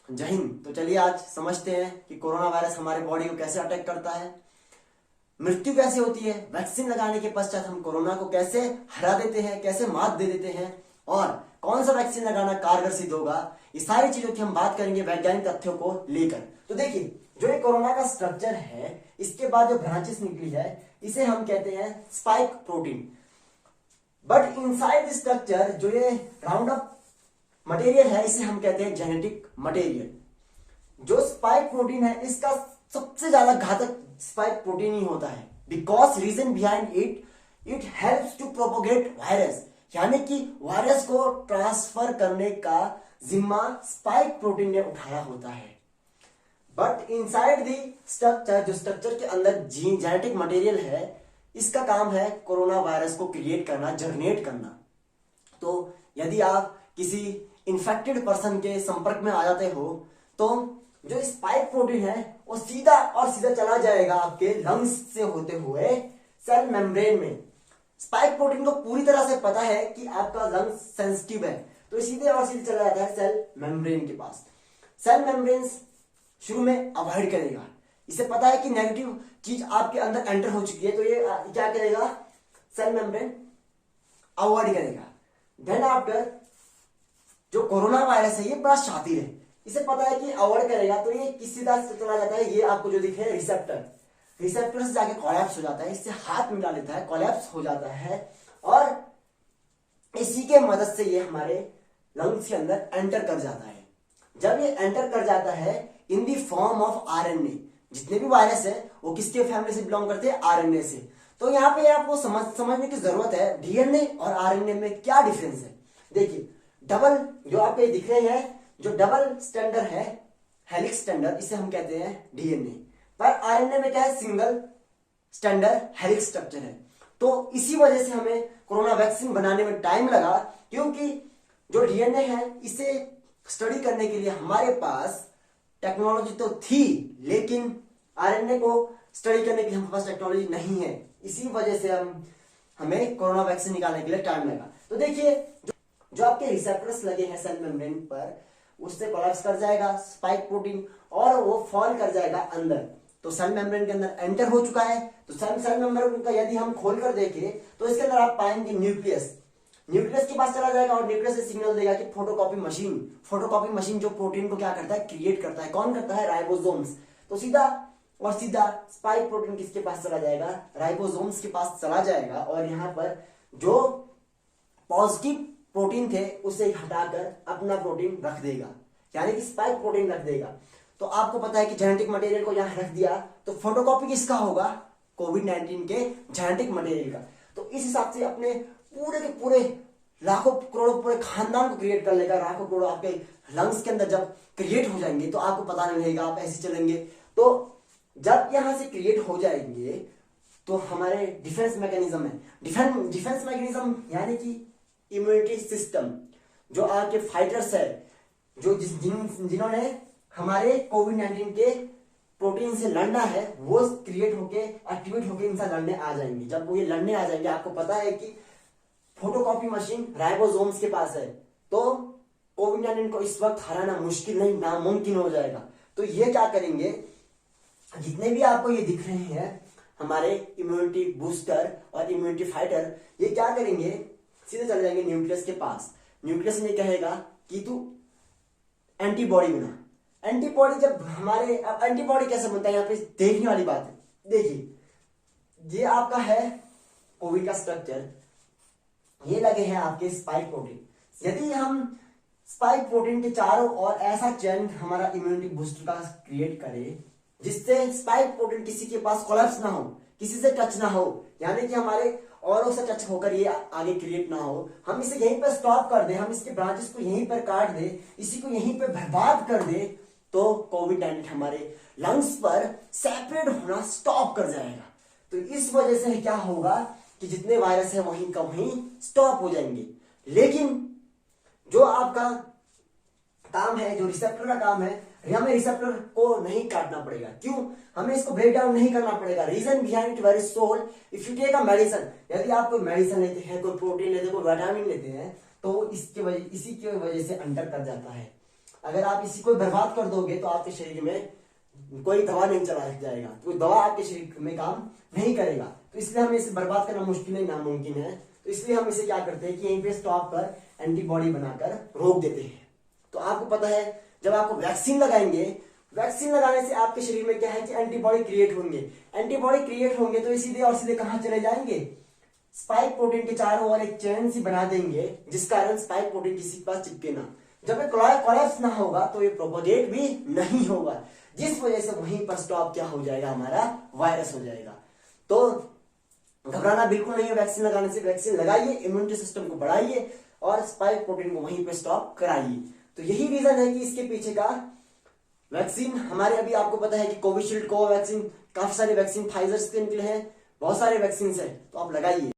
जय हिंद। तो चलिए आज समझते हैं कि कोरोना वायरस हमारे बॉडी को कैसे अटैक करता है, मृत्यु कैसे होती है, वैक्सीन लगाने के पश्चात हम कोरोना को कैसे हरा देते हैं, कैसे मात दे देते हैं और कौन सा वैक्सीन लगाना कारगर सिद्ध होगा। ये सारी चीजों की हम बात करेंगे वैज्ञानिक तथ्यों को लेकर। तो देखिए, जो ये कोरोना का स्ट्रक्चर है, इसके बाद जो ब्रांचेस निकली है इसे हम कहते हैं spike protein. But inside this structure जो ये राउंड अप मटेरियल है इसे हम कहते हैं जेनेटिक मटेरियल। जो स्पाइक प्रोटीन है इसका सबसे ज्यादा घातक स्पाइक प्रोटीन ही होता है, because reason behind it helps to propagate virus, यानी कि वायरस को ट्रांसफर करने का जिम्मा स्पाइक प्रोटीन ने उठाया होता है। बट इनसाइड दी स्ट्रक्चर, जो स्ट्रक्चर के अंदर जेनेटिक मटेरियल है, इसका काम है कोरोना वायरस को क्रिएट करना, जनरेट करना। तो यदि आप किसी इन्फेक्टेड पर्सन के संपर्क में आ जाते हो तो जो स्पाइक प्रोटीन है वो सीधा और सीधा चला जाएगा आपके लंग्स से होते हुए सेल मेम्ब्रेन में। स्पाइक प्रोटीन को पूरी तरह से पता है कि आपका लंग्स सेंसिटिव है, तो सीधे और सीधे चला जाता है सेल मेम्ब्रेन के पास। सेल मेम्ब्रेन शुरू में अवॉइड करेगा, इसे पता है कि नेगेटिव चीज आपके अंदर एंटर हो चुकी है, तो ये क्या करेगा, सेल मेम्ब्रेन अवॉइड करेगा। देन आफ्टर जो कोरोना वायरस है ये बड़ा शातिर है, इसे पता है कि अवॉइड करेगा, तो ये किस सीधा से चला जाता है, ये आपको जो दिखे रिसेप्टर से जाके कोलैप्स हो जाता है, इससे हाथ मिला लेता है, कोलैप्स हो जाता है और इसी के मदद से ये हमारे लंग्स के अंदर एंटर कर जाता है। जब ये एंटर कर जाता है इन दी फॉर्म ऑफ आरएनए, जितने भी वायरस है वो किसके फैमिली से बिलोंग करते हैं, आरएनए से। तो यहाँ पे आपको समझने की जरूरत है डीएनए और आरएनए में क्या डिफरेंस है। देखिए, डबल जो आपके दिख रहे हैं, जो डबल स्टैंडर्ड है हेलिक्स स्टैंडर्ड, इसे हम कहते हैं डीएनए, पर आरएनए में क्या है, सिंगल स्टैंडर्ड हेलिक्स स्ट्रक्चर है। तो इसी वजह से हमें कोरोना वैक्सीन बनाने में टाइम लगा, क्योंकि जो डीएनए है इसे स्टडी करने के लिए हमारे पास टेक्नोलॉजी तो थी, लेकिन आरएनए को स्टडी करने के लिए हमारे पास टेक्नोलॉजी नहीं है। इसी वजह से हमें कोरोना वैक्सीन निकालने के लिए टाइम लगा। तो देखिए, जो आपके रिसेप्टर्स लगे हैं सेल मेम्ब्रेन पर, उससे कोलैप्स कर जाएगा स्पाइक प्रोटीन और वो फॉल कर जाएगा अंदर। तो सेल मेम्ब्रेन के अंदर एंटर हो चुका है। तो सेल मेम्ब्रेन का यदि हम खोल कर देखें तो इसके अंदर आप पाएंगे न्यूक्लियस के पास चला जाएगा और न्यूक्लियस से सिग्नल देगा कि फोटोकॉपी मशीन जो प्रोटीन को क्या करता है, क्रिएट करता है। कौन करता है, राइबोसोम्स। तो सीधा और सीधा स्पाइक प्रोटीन किसके पास चला जाएगा, राइबोसोम्स के पास चला जाएगा और यहाँ पर जो पॉजिटिव प्रोटीन थे उसे हटाकर अपना प्रोटीन रख देगा, यानी कि स्पाइक प्रोटीन रख देगा। तो आपको पता है कि जेनेटिक मटेरियल को यहां रख दिया, तो फोटोकॉपी किसका होगा, कोविड-19 के जेनेटिक मटेरियल का। तो इस हिसाब से अपने पूरे के पूरे लाखों करोड़ों पूरे खानदान को क्रिएट कर लेगा। लाखों करोड़ आपके लंग्स के अंदर जब क्रिएट हो जाएंगे तो आपको पता नहीं रहेगा, आप ऐसे चलेंगे। तो जब यहां से क्रिएट हो जाएंगे तो हमारे डिफेंस मैकेनिज्म है, डिफेंस मैकेनिज्म यानी कि इम्यूनिटी सिस्टम, जो आपके फाइटर्स है, जो जिन्होंने हमारे कोविड-19 के प्रोटीन से लड़ना है, वो क्रिएट होके एक्टिवेट होके इनसे लड़ने आ जाएंगे। जब वो ये लड़ने आ जाएंगे, आपको पता है कि फोटोकॉपी मशीन राइबोसोम्स के पास है, तो कोविड-19 को इस वक्त हराना मुश्किल नहीं, नामुमकिन हो जाएगा। तो ये क्या करेंगे, जितने भी आपको ये दिख रहे हैं हमारे इम्यूनिटी बूस्टर और इम्यूनिटी फाइटर, ये क्या करेंगे, सीधे चले जाएंगे न्यूक्लियस के पास। न्यूक्लियस ने कहेगा कि तू एंटीबॉडी बना। एंटीबॉडी जब हमारे, अब एंटीबॉडी कैसे बनता है, यहाँ पे देखने वाली बात है। देखिए, ये आपका है कोविड का स्ट्रक्चर, ये लगे हैं आपके स्पाइक प्रोटीन। यदि हम स्पाइक प्रोटीन के चारों ओर ऐसा चैन हमारा इम्यूनिटी बूस्टर का क्रिएट करें जिससे स्पाइक प्रोटीन किसी के पास कोलैप्स ना हो, किसी से टच ना हो, यानी कि हमारे औरों से टच होकर ये आगे क्रिएट ना हो, हम इसे यहीं पर स्टॉप कर दें, हम इसके ब्रांचेस को यहीं पर काट दें, इसी को यहीं पर बर्बाद कर दें, तो कोविड-19 हमारे लंग्स पर सेपरेट होना स्टॉप कर जाएगा। तो इस वजह से क्या होगा कि जितने वायरस है वहीं का वहीं स्टॉप हो जाएंगे। लेकिन जो आपका काम है, जो रिसेप्टर का काम है, हमें रिसेप्टर को नहीं काटना पड़ेगा। क्यों, हमें इसको ब्रेक डाउन नहीं करना पड़ेगा। Reason behind it very sole, if you take a medicine, यदि आप कोई मेडिसिन लेते हैं, कोई प्रोटीन लेते हैं, कोई विटामिन लेते हैं, तो इसी की वजह से अंडर कर जाता है अगर आप इसी को बर्बाद कर दोगे तो आपके शरीर में कोई दवा नहीं चला जाएगा, तो कोई दवा आपके शरीर में काम नहीं करेगा। तो इसलिए हमें इसे बर्बाद करना मुश्किल नहीं, नामुमकिन है। तो इसलिए हम इसे क्या करते हैं कि यहीं पे स्टॉप कर एंटीबॉडी बनाकर रोक देते हैं। तो आपको पता है जब आपको वैक्सीन लगाएंगे, वैक्सीन लगाने से आपके शरीर में क्या है कि एंटीबॉडी क्रिएट होंगे। एंटीबॉडी क्रिएट होंगे तो सीधे और सीधे कहां चले जाएंगे, स्पाइक प्रोटीन के चारों ओर एक चैन सी बना देंगे, जिस कारण स्पाइक प्रोटीन किसी के पास चिपके ना। जब ये कोलैप्स ना होगा तो ये प्रोपोगेट भी नहीं होगा, जिस वजह से वहीं पर स्टॉप क्या हो जाएगा, हमारा वायरस हो जाएगा। तो घबराना बिल्कुल नहीं है वैक्सीन लगाने से। वैक्सीन लगाइए, इम्यूनिटी सिस्टम को बढ़ाइए और स्पाइक प्रोटीन को वहीं पे स्टॉप कराइए। तो यही रीजन है कि इसके पीछे का वैक्सीन हमारे, अभी आपको पता है कि कोविशील्ड, कोवैक्सीन, काफी सारे वैक्सीन फाइजर के निकले हैं, बहुत सारे वैक्सीन है, तो आप लगाइए।